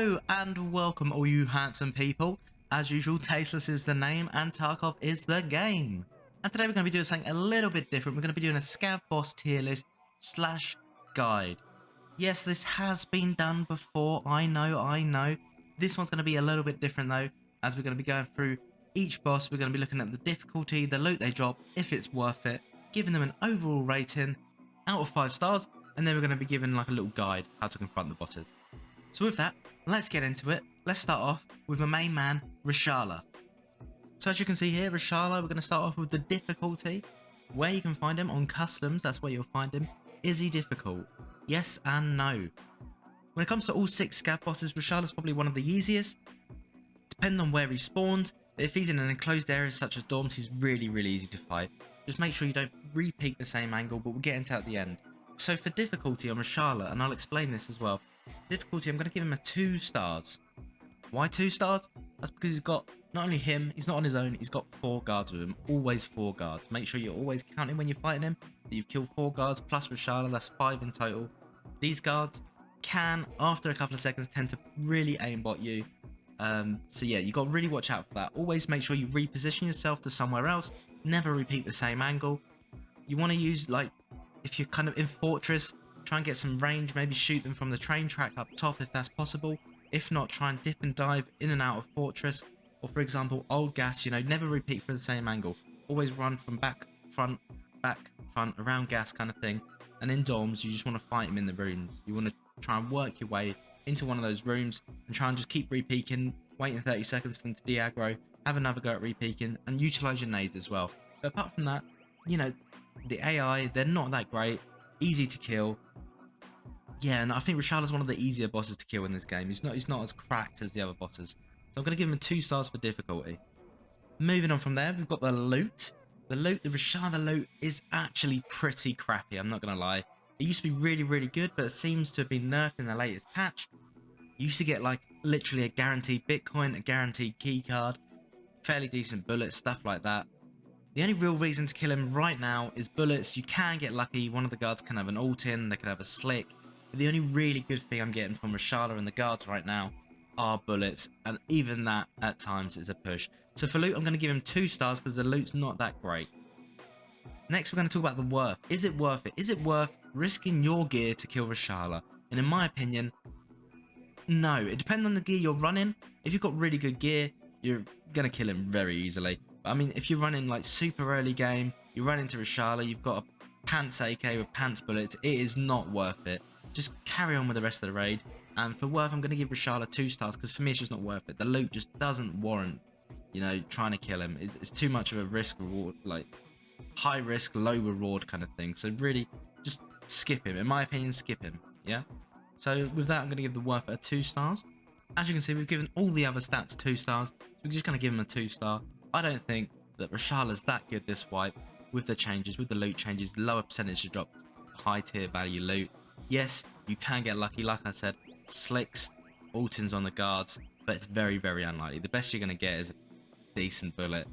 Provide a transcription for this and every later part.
Hello and welcome all you handsome people. As usual, Tasteless is the name and Tarkov is the game. And today we're going to be doing something a little bit different. We're going to be doing a Scav boss tier list / guide. Yes, this has been done before, I know. This one's going to be a little bit different though, as we're going to be going through each boss. We're going to be looking at the difficulty, the loot they drop, if it's worth it, giving them an overall rating out of 5 stars, and then we're going to be given like a little guide how to confront the bosses. So with that, let's get into it. Let's start off with my main man, Reshala. So as you can see here, Reshala, we're going to start off with the difficulty. Where you can find him on customs, that's where you'll find him. Is he difficult? Yes and no. When it comes to all 6 scav bosses, Reshala's probably one of the easiest. Depending on where he spawns, if he's in an enclosed area such as dorms, he's really easy to fight. Just make sure you don't repeat the same angle, but we'll get into it at the end. So for difficulty on Reshala, and I'll explain this as well. Difficulty, I'm going to give him a 2 stars. Why 2 stars? That's because he's got, not only him, he's not on his own, he's got 4 guards with him. Always 4 guards. Make sure you're always counting when you're fighting him that you've killed 4 guards plus Reshala, that's 5 in total. These guards can, after a couple of seconds, tend to really aimbot you. So yeah, you got to really watch out for that. Always make sure you reposition yourself to somewhere else. Never repeat the same angle. You want to use, like, if you're kind of in Fortress, try and get some range, maybe shoot them from the train track up top if that's possible. If not, try and dip and dive in and out of Fortress. Or for example, old gas, never repeat for the same angle. Always run from back, front, around gas kind of thing. And in dorms, you just want to fight them in the rooms. You want to try and work your way into one of those rooms and try and just keep re-peeking, waiting 30 seconds for them to de-aggro, have another go at re-peeking, and utilize your nades as well. But apart from that, the AI, they're not that great, easy to kill. Yeah, and I think Reshala's one of the easier bosses to kill in this game. He's not as cracked as the other bosses. So I'm going to give him a 2 stars for difficulty. Moving on from there, we've got the loot. The Reshala loot is actually pretty crappy, I'm not going to lie. It used to be really good, but it seems to have been nerfed in the latest patch. You used to get like literally a guaranteed Bitcoin, a guaranteed key card, fairly decent bullets, stuff like that. The only real reason to kill him right now is bullets. You can get lucky. One of the guards can have an ult in, they can have a slick. But the only really good thing I'm getting from Reshala and the guards right now are bullets. And even that, at times, is a push. So for loot, I'm going to give him 2 stars because the loot's not that great. Next, we're going to talk about the worth. Is it worth it? Is it worth risking your gear to kill Reshala? And in my opinion, no. It depends on the gear you're running. If you've got really good gear, you're going to kill him very easily. I mean, if you're running like super early game, you run into Reshala, you've got a pants AK with pants bullets, it is not worth it. Just carry on with the rest of the raid. And for worth, I'm going to give Reshala 2 stars because for me it's just not worth it. The loot just doesn't warrant, trying to kill him. It's too much of a risk reward, like high risk, low reward kind of thing. So really, just skip him. In my opinion, skip him. Yeah. So with that, I'm going to give the worth a 2 stars. As you can see, we've given all the other stats 2 stars. So we're just going to give him a 2 star. I don't think that Reshala's that good this wipe with the changes, with the loot changes, lower percentage to drop high tier value loot. Yes, you can get lucky, like I said, slicks, ultins on the guards, but it's very unlikely. The best you're going to get is a decent bullet,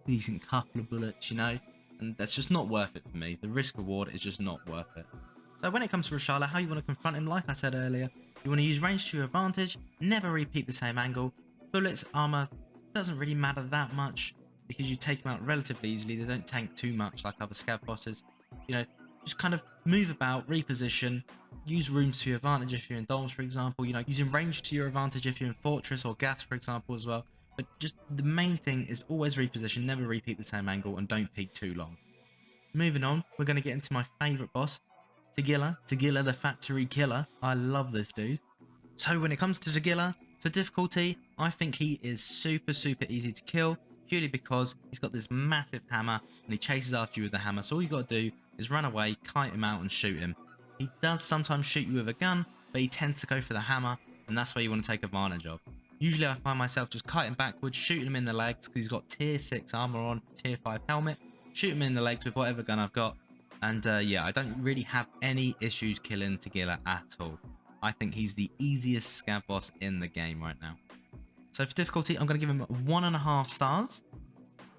decent couple of bullets, and that's just not worth it for me. The risk reward is just not worth it. So when it comes to Reshala, how you want to confront him, like I said earlier, you want to use range to your advantage, never repeat the same angle. Bullets, armor, doesn't really matter that much because you take them out relatively easily. They don't tank too much like other scav bosses. Just kind of move about, reposition, use rooms to your advantage if you're in dorms, for example. Using range to your advantage if you're in Fortress or gas, for example, as well. But just the main thing is always reposition, never repeat the same angle, and don't peek too long. Moving on, we're going to get into my favourite boss, Tagilla. Tagilla, the factory killer. I love this dude. So when it comes to Tagilla, for difficulty, I think he is super easy to kill, purely because he's got this massive hammer and he chases after you with the hammer. So all you got to do is run away, kite him out and shoot him. He does sometimes shoot you with a gun, but he tends to go for the hammer, and that's where you want to take advantage of. Usually I find myself just kiting backwards, shooting him in the legs because he's got tier 6 armor on, tier 5 helmet, shoot him in the legs with whatever gun I've got. And yeah, I don't really have any issues killing Tagilla at all. I think he's the easiest scav boss in the game right now. So for difficulty, I'm going to give him 1.5 stars.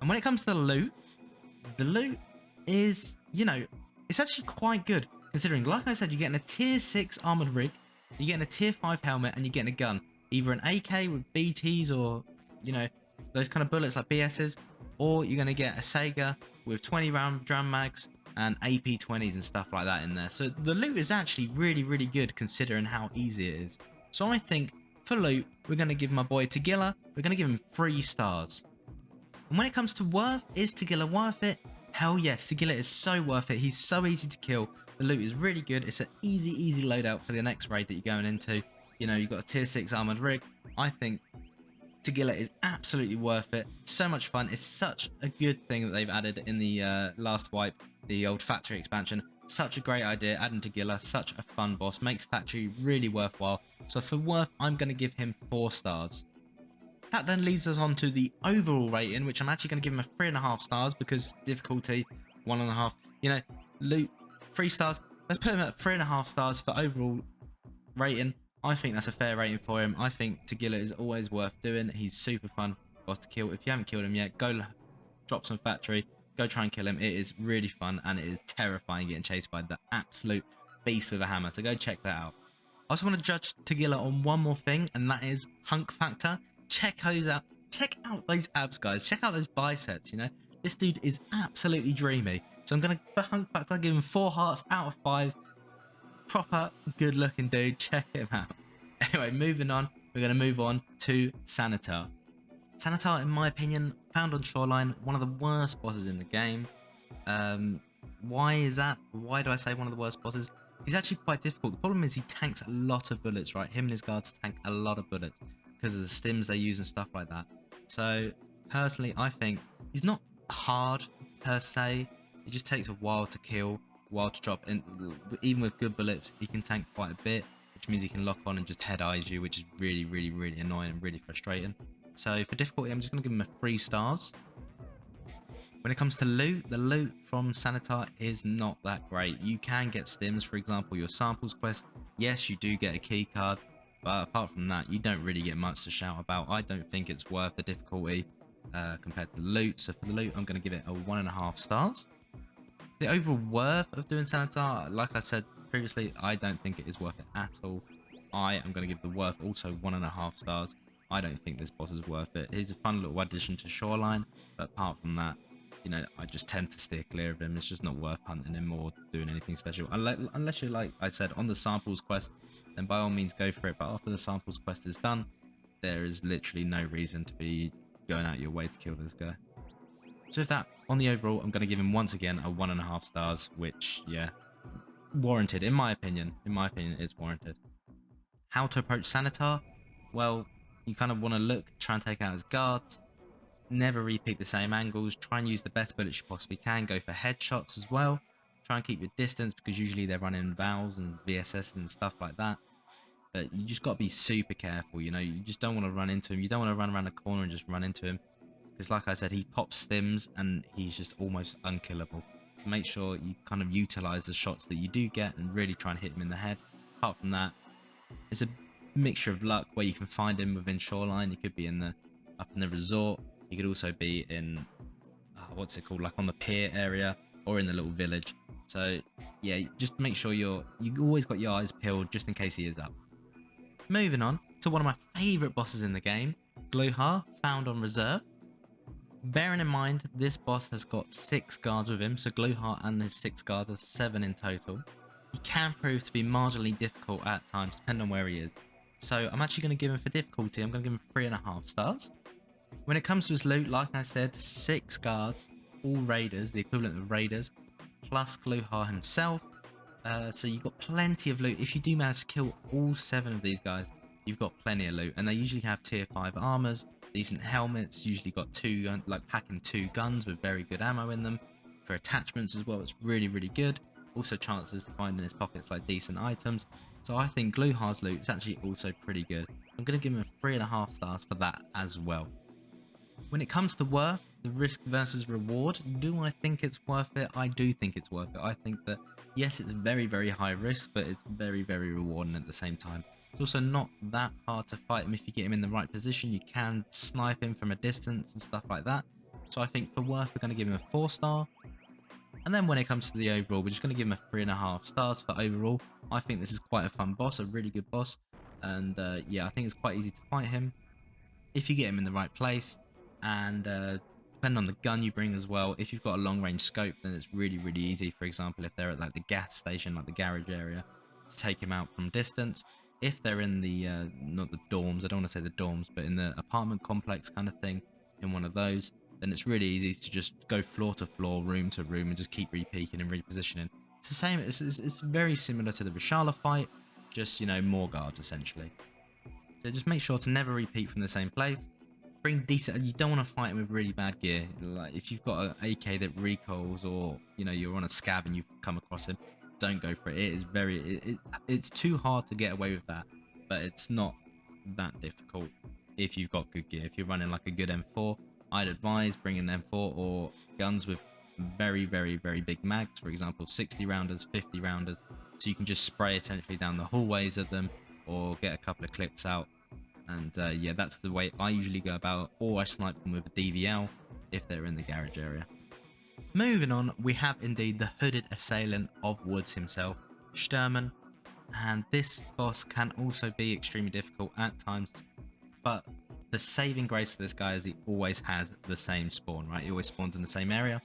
And when it comes to the loot is, it's actually quite good. Considering, like I said, you're getting a tier 6 armored rig, you're getting a tier 5 helmet, and you're getting a gun. either an AK with BTs or, you know, those kind of bullets like BSs, or you're going to get a Sega with 20 round drum mags and AP20s and stuff like that in there. So the loot is actually really, really good considering how easy it is. So I think for loot, we're going to give my boy Tagilla, we're going to give him 3 stars. And when it comes to worth, is Tagilla worth it? Hell yes, Tagilla is so worth it. He's so easy to kill. The loot is really good. It's an easy loadout for the next raid that you're going into. You know, you've got a tier 6 armored rig. I think Tagilla is absolutely worth it. So much fun. It's such a good thing that they've added in the last wipe, the old factory expansion. Such a great idea, adding Tagilla. Such a fun boss. Makes factory really worthwhile. So for worth, I'm going to give him 4 stars. That then leads us on to the overall rating, which I'm actually going to give him a 3.5 stars because difficulty 1.5. You know, loot 3 stars. Let's put him at 3.5 stars for overall rating. I think that's a fair rating for him. I think Tagilla is always worth doing. He's super fun boss to kill. If you haven't killed him yet, go drop some factory. Go try and kill him. It is really fun and it is terrifying getting chased by the absolute beast with a hammer. So go check that out. I also want to judge Tagilla on one more thing, and that is hunk factor. Check those out. Check out those abs, guys. Check out those biceps, you know. This dude is absolutely dreamy. So I'm going to, for hunk factor, give him 4 hearts out of 5. Proper good looking dude. Check him out. Anyway, moving on. We're going to move on to Sanitar. Sanitar, in my opinion, found on Shoreline, one of the worst bosses in the game. Why is that? Why do I say one of the worst bosses? He's actually quite difficult. The problem is he tanks a lot of bullets, right? Him and his guards tank a lot of bullets because of the stims they use and stuff like that. So personally, I think he's not hard per se. It just takes a while to kill, a while to drop in. Even with good bullets, he can tank quite a bit, which means he can lock on and just head eyes you, which is really annoying and really frustrating. So for difficulty, I'm just going to give him a 3 stars. When it comes to loot, the loot from Sanitar is not that great. You can get stims, for example, your samples quest. Yes, you do get a key card, but apart from that, you don't really get much to shout about. I don't think it's worth the difficulty compared to the loot. So for the loot, I'm going to give it a 1.5 stars. The overall worth of doing Sanitar, like I said previously, I don't think it is worth it at all. I am going to give the worth also 1.5 stars. I don't think this boss is worth it. He's a fun little addition to Shoreline, but apart from that, you know, I just tend to steer clear of him. It's just not worth hunting him or doing anything special. Unless you're, like I said, on the samples quest, then by all means go for it. But after the samples quest is done, there is literally no reason to be going out your way to kill this guy. So with that, on the overall, I'm going to give him once again a 1.5 stars, which, yeah, warranted. In my opinion, it's warranted. How to approach Sanitar? Well, you kind of want to look, try and take out his guards. Never repeat the same angles. Try and use the best bullets you possibly can. Go for headshots as well. Try and keep your distance because usually they're running Vals and VSS and stuff like that. But you just got to be super careful, you know. You just don't want to run into him. You don't want to run around the corner and just run into him. Because like I said, he pops stims and he's just almost unkillable. So make sure you kind of utilize the shots that you do get and really try and hit him in the head. Apart from that, it's a mixture of luck where you can find him within Shoreline. He could be up in the resort. He could also be in, what's it called, like on the pier area or in the little village. So yeah, just make sure you always got your eyes peeled just in case he is up. Moving on to one of my favourite bosses in the game, Gluhar, found on reserve. Bearing in mind, this boss has got 6 guards with him, so Gluhar and his 6 guards are 7 in total. He can prove to be marginally difficult at times, depending on where he is. So I'm actually going to give him, for difficulty, I'm going to give him 3.5 stars. When it comes to his loot, like I said, 6 guards, all raiders, the equivalent of raiders, plus Gluhar himself. So you've got plenty of loot. If you do manage to kill all 7 of these guys, you've got plenty of loot. And they usually have tier 5 armors, decent helmets, usually got packing 2 guns with very good ammo in them. For attachments as well, it's really good. Also chances to find in his pockets like decent items. So I think Gluhar's loot is actually also pretty good. I'm going to give him a 3.5 stars for that as well. When it comes to worth, the risk versus reward, do I think it's worth it? I do think it's worth it. I think that, yes, it's very high risk, but it's very rewarding at the same time. It's also not that hard to fight him if you get him in the right position. You can snipe him from a distance and stuff like that. So I think for worth, we're going to give him a 4 star. And then when it comes to the overall, we're just going to give him a 3.5 stars for overall. I think this is quite a fun boss, a really good boss. and yeah, I think it's quite easy to fight him if you get him in the right place, and depending on the gun you bring as well. If you've got a long range scope, then it's really easy. For example, if they're at like the gas station, like the garage area, to take him out from distance. If they're in the not the dorms, I don't want to say the dorms, but in the apartment complex kind of thing, in one of those, then it's really easy to just go floor to floor, room to room, and just keep repeaking and repositioning. It's the same. It's very similar to the Reshala fight, just, you know, more guards essentially. So just make sure to never repeat from the same place. Bring decent. You don't want to fight him with really bad gear. Like if you've got an AK that recoils, or you know you're on a scav and you've come across him, don't go for it. It is very. It's too hard to get away with that, but it's not that difficult if you've got good gear. If you're running like a good M4, I'd advise bringing an M4 or guns with very big mags. For example, 60 rounders, 50 rounders, so you can just spray essentially down the hallways of them, or get a couple of clips out. And yeah, that's the way I usually go about, or I snipe them with a DVL if they're in the garage area. Moving on, we have indeed the hooded assailant of Woods himself, Shturman, and this boss can also be extremely difficult at times, but the saving grace of this guy is he always has the same spawn, right? He always spawns in the same area,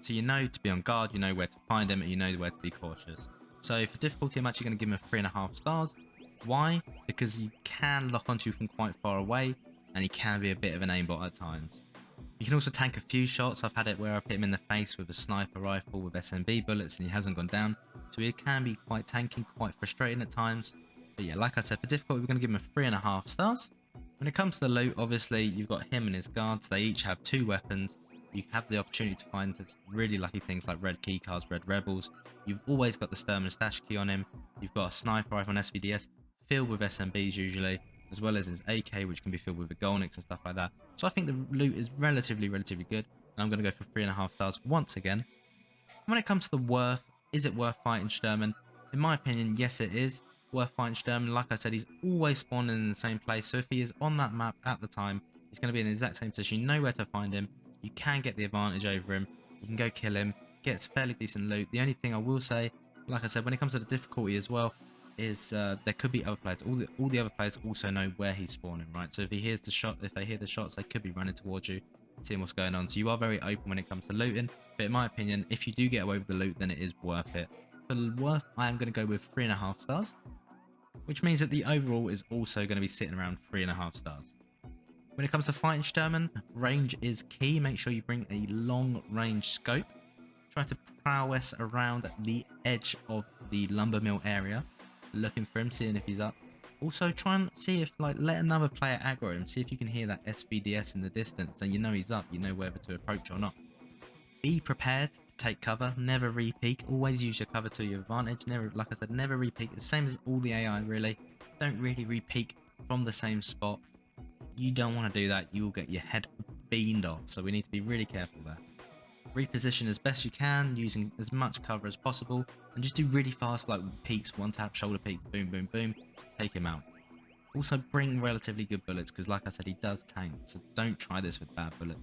so you know to be on guard, you know where to find him, and you know where to be cautious. So for difficulty, I'm actually going to give him a 3.5 stars. Why? Because he can lock onto you from quite far away, and he can be a bit of an aimbot at times. You can also tank a few shots. I've had it where I've hit him in the face with a sniper rifle with SMB bullets and he hasn't gone down, so it can be quite tanking, quite frustrating at times. But yeah, like I said, for difficulty, we're going to give him a 3.5 stars. When it comes to the loot, obviously you've got him and his guards. They each have 2 weapons. You have the opportunity to find really lucky things like red keycards, red rebels. You've always got the Shturman stash key on him. You've got a sniper rifle and SVDS filled with SMBs usually, as well as his AK, which can be filled with a Golnix and stuff like that. So I think the loot is relatively good, and I'm going to go for 3.5 stars once again. When it comes to the worth, is it worth fighting Shturman? In my opinion, yes it is worth fighting Shturman. Like I said, he's always spawning in the same place, so if he is on that map at the time, he's going to be in the exact same position. You know where to find him, you can get the advantage over him, you can go kill him, gets fairly decent loot. The only thing I will say, like I said, when it comes to the difficulty as well, is there could be other players. All the other players also know where he's spawning, right? So if he hears the shot, if they hear the shots, they could be running towards you, seeing what's going on. So you are very open when it comes to looting. But in my opinion, if you do get away with the loot, then it is worth it. For worth, I am going to go with 3.5 stars, which means that the overall is also going to be sitting around 3.5 stars. When it comes to fighting Shturman, range is key. Make sure you bring a long range scope. Try to prowess around the edge of the lumber mill area, looking for him, seeing if he's up. Also try and see if, like, let another player aggro him, see if you can hear that SVDS in the distance, then you know he's up, you know whether to approach or not. Be prepared to take cover, never re-peek, always use your cover to your advantage. Never, like I said, never re-peek. The same as all the AI really. Don't really re-peek from the same spot. You don't want to do that, you will get your head beamed off, so we need to be really careful there. Reposition as best you can, using as much cover as possible, and just do really fast, like peeks, one tap, shoulder peek, boom, boom, boom, take him out. Also bring relatively good bullets, because like I said, he does tank, so don't try this with bad bullets.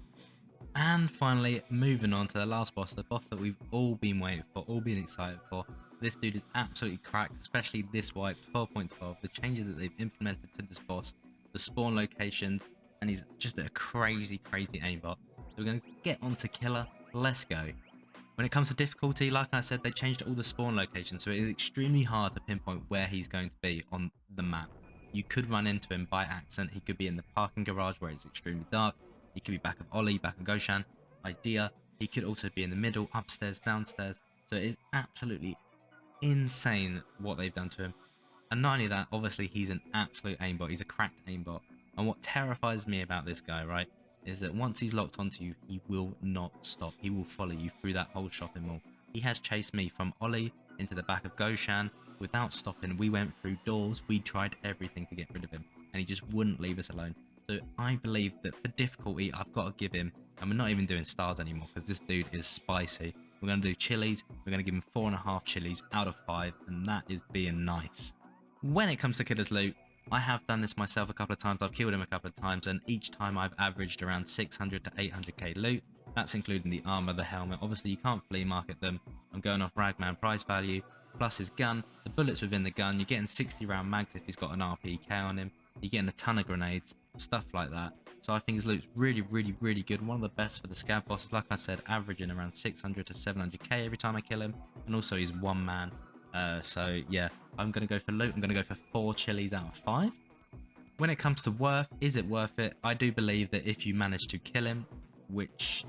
And finally, moving on to the last boss, the boss that we've all been waiting for, all been excited for. This dude is absolutely cracked, especially this wipe, 12.12, the changes that they've implemented to this boss, the spawn locations, and he's just a crazy aimbot. So we're going to get on to Killa. Let's go. When it comes to difficulty, like I said, they changed all the spawn locations, so it is extremely hard to pinpoint where he's going to be on the map. You could run into him by accident. He could be in the parking garage where it's extremely dark. He could be back of Ollie, back of Goshan, Idea. He could also be in the middle, upstairs, downstairs. So it is absolutely insane what they've done to him. And not only that, obviously he's an absolute aimbot. He's a cracked aimbot. And what terrifies me about this guy, right, is that once he's locked onto you, he will not stop. He will follow you through that whole shopping mall. He has chased me from Ollie into the back of Goshan without stopping. We went through doors. We tried everything to get rid of him, and he just wouldn't leave us alone. So I believe that for difficulty, I've got to give him, and we're not even doing stars anymore because this dude is spicy. We're going to do chilies. We're going to give him 4.5 chilies out of 5, and that is being nice. When it comes to Killa's loot, I have done this myself a couple of times. I've killed him a couple of times, and each time I've averaged around 600 to 800k loot. That's including the armor, the helmet. Obviously, you can't flea market them. I'm going off Ragman price value. plus his gun, the bullets within the gun. You're getting 60 round mags if he's got an RPK on him. You're getting a ton of grenades, stuff like that. So I think his loot's really, really, really good. One of the best for the scav bosses. Like I said, averaging around 600 to 700k every time I kill him. And also he's one man. So yeah, I'm going to go for loot. I'm going to go for 4 chilies out of 5. When it comes to worth, is it worth it? I do believe that if you manage to kill him, which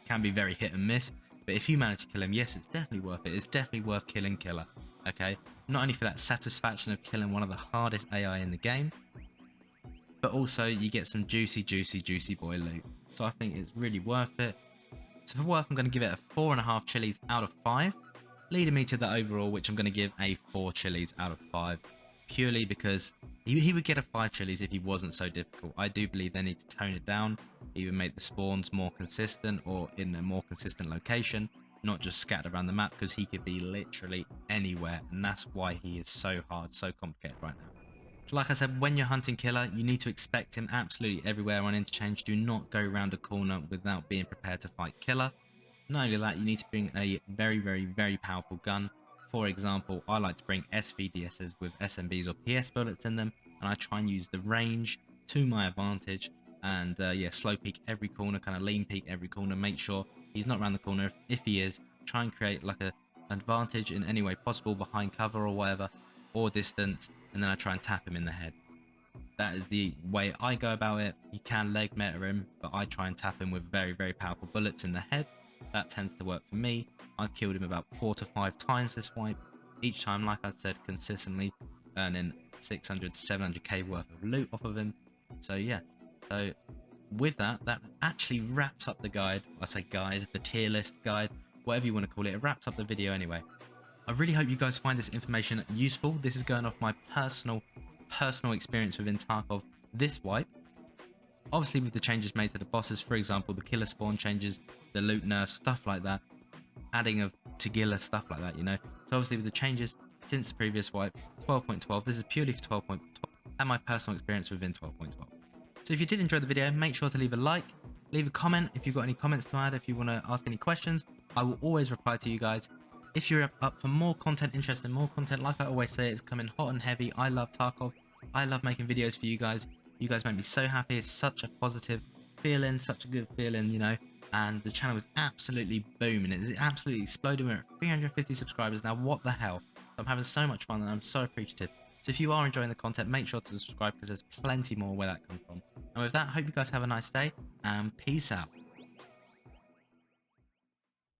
can be very hit and miss, but if you manage to kill him, yes, it's definitely worth it. It's definitely worth killing Killa, okay? Not only for that satisfaction of killing one of the hardest AI in the game, but also you get some juicy, juicy, juicy boy loot. So I think it's really worth it. So for worth, I'm going to give it a 4.5 chilies out of 5, leading me to the overall, which I'm going to give a 4 chilies out of 5. Purely because he would get a 5 chilies if he wasn't so difficult. I do believe they need to tone it down, either make the spawns more consistent or in a more consistent location, not just scattered around the map, because he could be literally anywhere, and that's why he is so hard, so complicated right now. So like I said, when you're hunting Killa, you need to expect him absolutely everywhere on interchange. Do not go around a corner without being prepared to fight Killa. Not only that, you need to bring a very, very, very powerful gun. For example, I like to bring SVDSs with SMBs or PS bullets in them, and I try and use the range to my advantage. And yeah, slow peek every corner, kind of lean peek every corner, make sure he's not around the corner. If he is, try and create like an advantage in any way possible, behind cover or whatever, or distance, and then I try and tap him in the head. That is the way I go about it. You can leg meta him, but I try and tap him with very, very powerful bullets in the head. That tends to work for me. I've killed him about 4 to 5 times this wipe. Each time, like I said, consistently earning 600 to 700k worth of loot off of him. So yeah, so with that, that actually wraps up the guide. I say guide, the tier list guide, whatever you want to call it. It wraps up the video anyway. I really hope you guys find this information useful. This is going off my personal experience within Tarkov this wipe. Obviously with the changes made to the bosses, for example, the killer spawn changes, the loot nerfs, stuff like that, adding of Tagilla, stuff like that, you know. So obviously with the changes since the previous wipe, 12.12, this is purely for 12.12 and my personal experience within 12.12. So if you did enjoy the video, make sure to leave a like, leave a comment if you've got any comments to add, if you want to ask any questions. I will always reply to you guys. If you're up for more content, interested in more content, like I always say, it's coming hot and heavy. I love Tarkov. I love making videos for you guys. You guys make me so happy. It's such a positive feeling, such a good feeling, you know. And the channel is absolutely booming. It's absolutely exploding. We're at 350 subscribers now. What the hell? I'm having so much fun and I'm so appreciative. So if you are enjoying the content, make sure to subscribe because there's plenty more where that comes from. And with that, I hope you guys have a nice day and peace out.